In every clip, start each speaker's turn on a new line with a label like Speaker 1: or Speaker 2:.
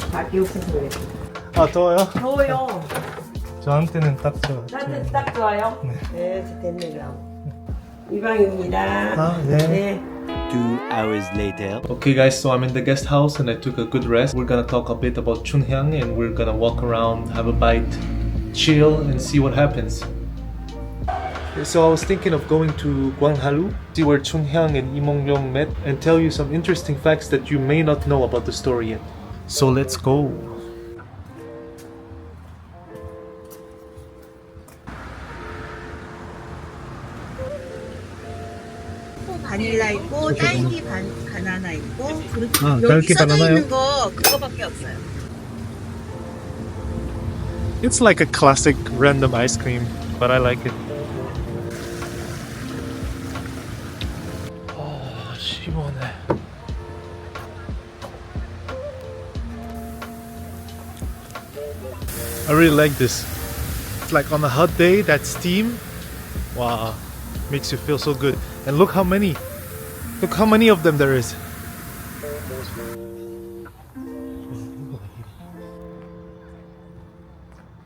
Speaker 1: 밖에 없어서 그래.
Speaker 2: 아 더워요?
Speaker 1: 더워요.
Speaker 2: 저한테는 딱 좋아.
Speaker 1: 나한테 딱 좋아요. 네, 됐네 그럼. 이방입니다.
Speaker 2: 아, 네.
Speaker 3: 2 hours later.
Speaker 2: Okay guys, so I'm in the guest house and I took a good rest. We're gonna talk a bit about Chunhyang and we're gonna walk around, have a bite, chill and see what happens. So I was thinking of going to Gwanghalu, see where Chunhyang and Lee Mong-yong met and tell you some interesting facts that you may not know about the story yet. So let's go.
Speaker 4: 바닐라 있고 딸기 바나나 있고 그리고
Speaker 2: 아,
Speaker 4: 여기
Speaker 2: 딸기
Speaker 4: 써져
Speaker 2: 바나나요?
Speaker 4: 있는 거 그거밖에 없어요.
Speaker 2: It's like a classic random ice cream, but I like it. Oh, 시원해. I really like this. It's like on a hot day, that steam, wow, makes you feel so good. And look how many of them there is.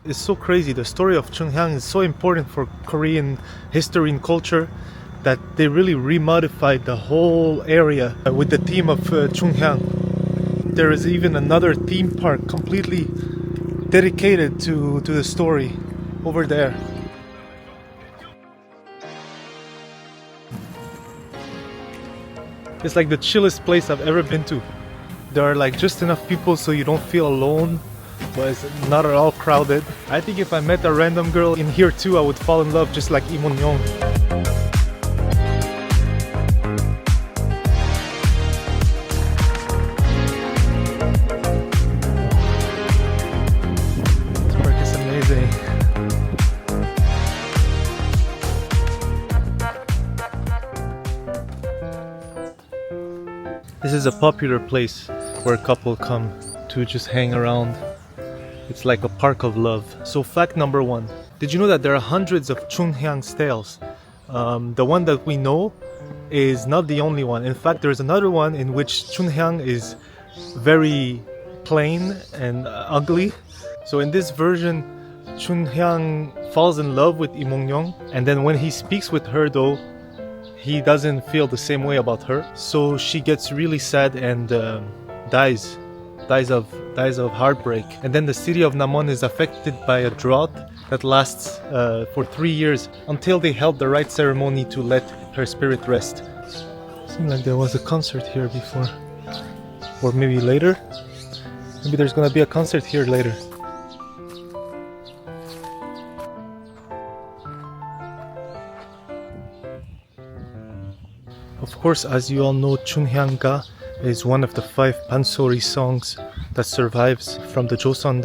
Speaker 2: It's so crazy. The story of Chunhyang is so important for Korean history and culture that they really remodified the whole area with the theme of Chunhyang. There is even another theme park completely dedicated to the story over there. It's like the chillest place I've ever been to. There are like just enough people so you don't feel alone, but it's not at all crowded. I think if I met a random girl in here too, I would fall in love just like Lee Mon-yong. This park is amazing. This is a popular place where a couple come to just hang around. It's like a park of love. So fact number 1. Did you know that there are hundreds of Chunhyang styles? The one that we know is not the only one. In fact, there's another one in which Chunhyang is very plain and ugly. So in this version, Chunhyang falls in love with Lee Mong-yong, and then when he speaks with her though, he doesn't feel the same way about her. So she gets really sad and dies of heartbreak. And then the city of Namon is affected by a drought that lasts for 3 years until they held the right ceremony to let her spirit rest. Seemed like there was a concert here before, or maybe later. Maybe there's gonna be a concert here later. Of course, as you all know, Chunhyang-ga is one of the 5 pansori songs that survives from the Joseon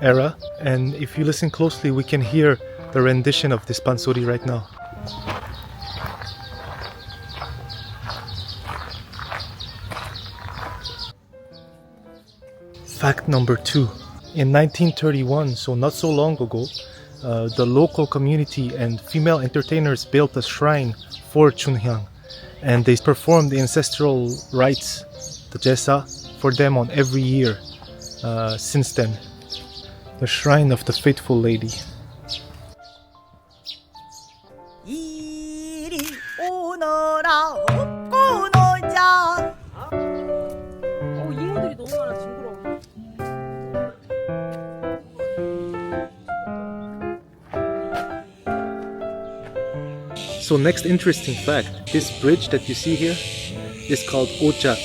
Speaker 2: era. And if you listen closely, we can hear the rendition of this pansori right now. Fact number 2. In 1931, so not so long ago, the local community and female entertainers built a shrine for Chunhyang. And they perform the ancestral rites, the jesa, for them on every year since then. The shrine of the faithful lady.
Speaker 4: 이리 오너라 업고 놀자.
Speaker 1: 이모들이 너무 많아 징그러워.
Speaker 2: So next interesting fact, this bridge that you see here is called Ochak,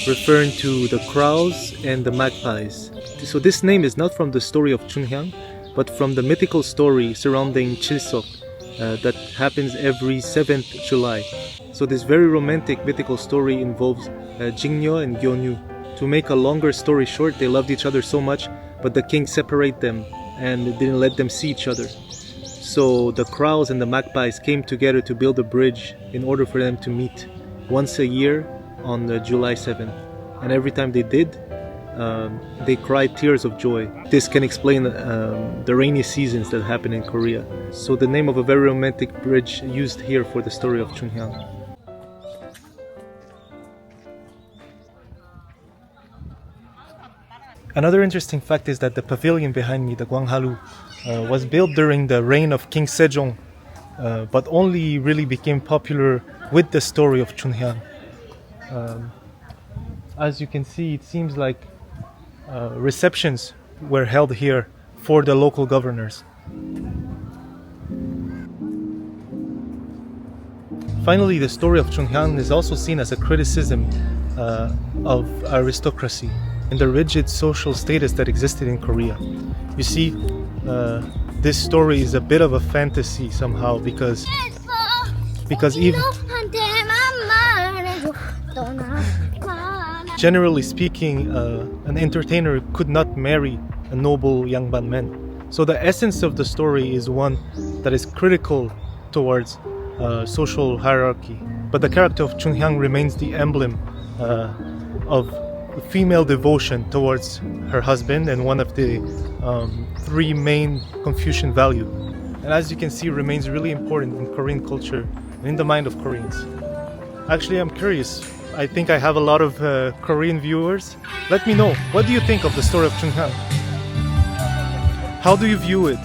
Speaker 2: referring to the crows and the magpies. So this name is not from the story of Chunhyang, but from the mythical story surrounding Chilseok that happens every 7th July. So this very romantic mythical story involves Jingnyo and Gyeonyu. To make a longer story short, they loved each other so much, but the king separated them and didn't let them see each other. So the crows and the magpies came together to build a bridge in order for them to meet once a year on July 7th. And every time they did, they cried tears of joy. This can explain the rainy seasons that happen in Korea. So the name of a very romantic bridge used here for the story of Chunhyang. Another interesting fact is that the pavilion behind me, the Gwanghalu, was built during the reign of King Sejong, but only really became popular with the story of Chunhyang. As you can see, it seems like receptions were held here for the local governors. Finally, the story of Chunhyang is also seen as a criticism of aristocracy and the rigid social status that existed in Korea. You see, this story is a bit of a fantasy somehow because even generally speaking, an entertainer could not marry a noble yangban man. So the essence of the story is one that is critical towards social hierarchy. But the character of Chunhyang remains the emblem of female devotion towards her husband and one of the three main Confucian values. And as you can see, remains really important in Korean culture and in the mind of Koreans. Actually, I'm curious. I think I have a lot of Korean viewers. Let me know, what do you think of the story of Chunhyang? How do you view it?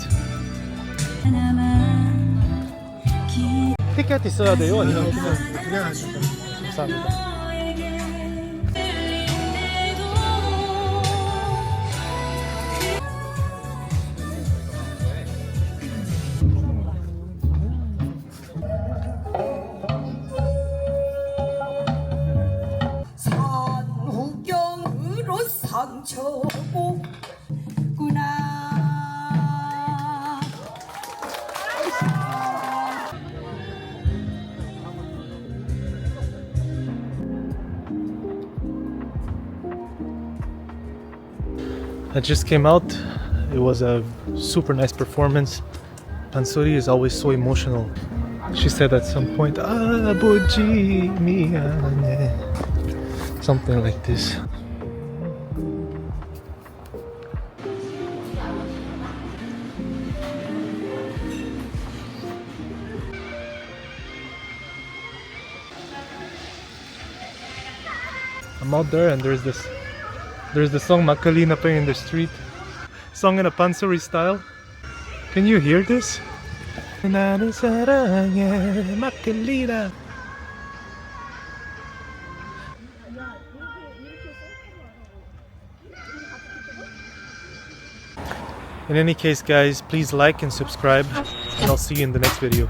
Speaker 2: 티켓 있어야 돼요? 아니면 그냥 하실까요? 감사합니다.
Speaker 4: 산후경으로 상처보구나.
Speaker 2: I just came out. It was a super nice performance. Pansori is always so emotional. She said at some point, "아버지 미안해," something like this. I'm out there and there's the song Makalina playing in the street, sung in a Pansori style. Can you hear this? 나를 사랑해 Makalina. In any case, guys, please like and subscribe, and I'll see you in the next video.